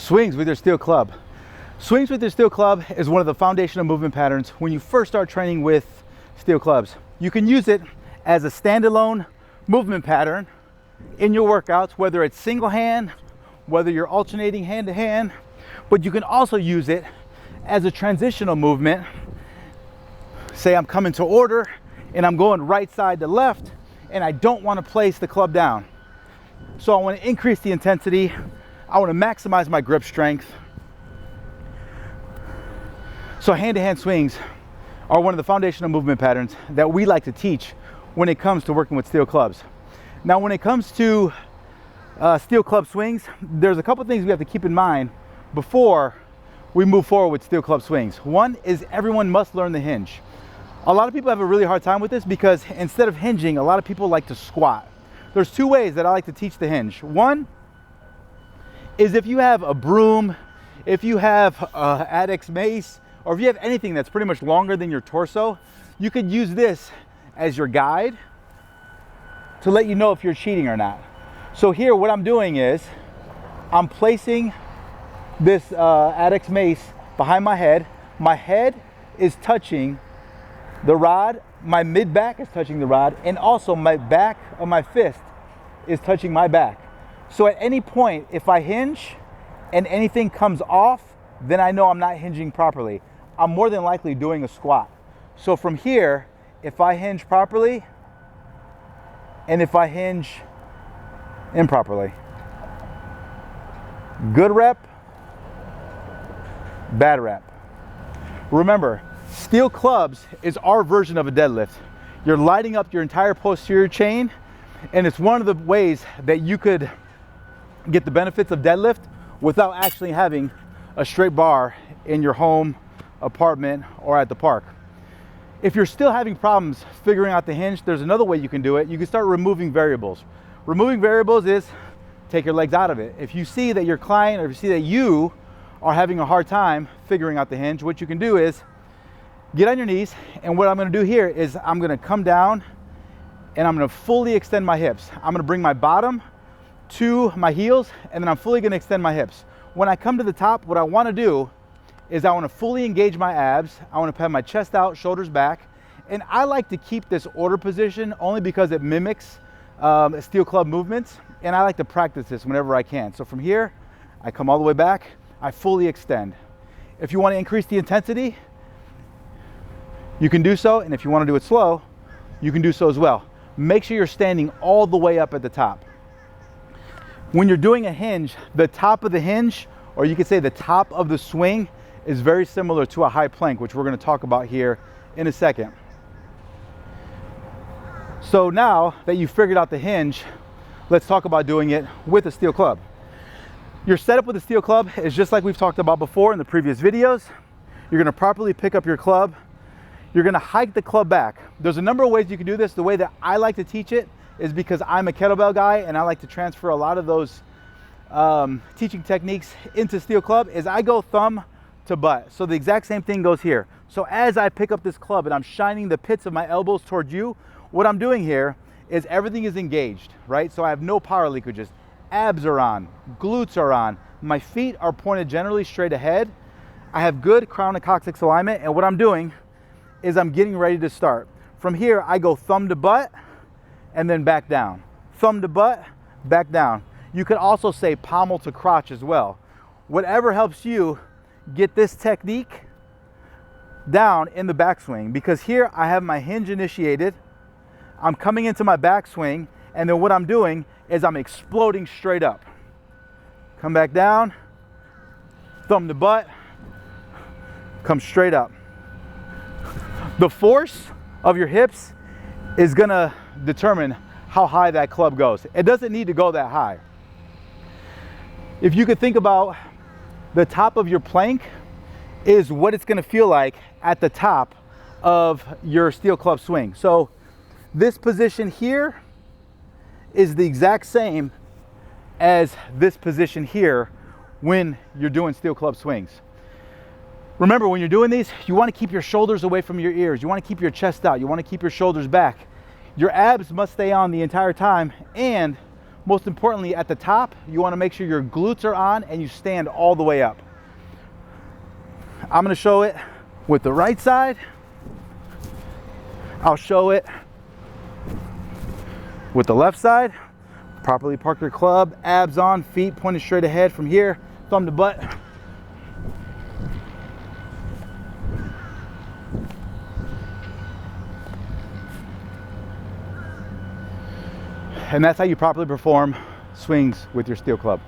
Swings with your steel club. Swings with your steel club is one of the foundational movement patterns when you first start training with steel clubs. You can use it as a standalone movement pattern in your workouts, whether it's single hand, whether you're alternating hand to hand, but you can also use it as a transitional movement. Say I'm coming to order and I'm going right side to left and I don't want to place the club down. So I want to increase the intensity. I want to maximize my grip strength. So hand-to-hand swings are one of the foundational movement patterns that we like to teach when it comes to working with steel clubs. Now, when it comes to steel club swings, there's a couple things we have to keep in mind before we move forward with steel club swings. One is everyone must learn the hinge. A lot of people have a really hard time with this because instead of hinging, a lot of people like to squat. There's two ways that I like to teach the hinge. One is if you have a broom, if you have a Adex mace, or if you have anything that's pretty much longer than your torso, you could use this as your guide to let you know if you're cheating or not. So here, what I'm doing is I'm placing this Adex mace behind my head. My head is touching the rod, my mid back is touching the rod, and also my back of my fist is touching my back. So at any point, if I hinge and anything comes off, then I know I'm not hinging properly. I'm more than likely doing a squat. So from here, if I hinge properly and if I hinge improperly, good rep, bad rep. Remember, steel clubs is our version of a deadlift. You're lighting up your entire posterior chain, and it's one of the ways that you could get the benefits of deadlift without actually having a straight bar in your home, apartment, or at the park. If you're still having problems figuring out the hinge, there's another way you can do it. You can start removing variables. Removing variables is take your legs out of it. If you see that your client, or if you see that you are having a hard time figuring out the hinge, what you can do is get on your knees, and what I'm going to do here is I'm going to come down and I'm going to fully extend my hips. I'm going to bring my bottom to my heels, and then I'm fully going to extend my hips. When I come to the top, what I want to do is I want to fully engage my abs. I want to have my chest out, shoulders back, and I like to keep this order position only because it mimics steel club movements, and I like to practice this whenever I can. So from here, I come all the way back, I fully extend. If you want to increase the intensity, you can do so, and if you want to do it slow, you can do so as well. Make sure you're standing all the way up at the top. When you're doing a hinge, the top of the hinge, or you could say the top of the swing, is very similar to a high plank, which we're going to talk about here in a second. So now that you've figured out the hinge, let's talk about doing it with a steel club. Your setup with a steel club is just like we've talked about before in the previous videos. You're going to properly pick up your club. You're going to hike the club back. There's a number of ways you can do this. The way that I like to teach it is because I'm a kettlebell guy and I like to transfer a lot of those teaching techniques into steel club, is I go thumb to butt. So the exact same thing goes here. So as I pick up this club and I'm shining the pits of my elbows towards you, what I'm doing here is everything is engaged, right? So I have no power leakages. Abs are on, glutes are on, my feet are pointed generally straight ahead. I have good crown and coccyx alignment, and what I'm doing is I'm getting ready to start. From here, I go thumb to butt and then back down. Thumb to butt, back down. You could also say pommel to crotch as well. Whatever helps you get this technique down in the backswing, because here I have my hinge initiated. I'm coming into my backswing, and then what I'm doing is I'm exploding straight up. Come back down, thumb to butt, come straight up. The force of your hips is gonna determine how high that club goes. It doesn't need to go that high. If you could think about the top of your plank is what it's gonna feel like at the top of your steel club swing. So this position here is the exact same as this position here when you're doing steel club swings. Remember, when you're doing these, you want to keep your shoulders away from your ears. You want to keep your chest out. You want to keep your shoulders back. Your abs must stay on the entire time, and most importantly, at the top, you want to make sure your glutes are on and you stand all the way up. I'm going to show it with the right side. I'll show it with the left side. Properly park your club, abs on, feet pointed straight ahead from here, thumb to butt. And that's how you properly perform swings with your steel club.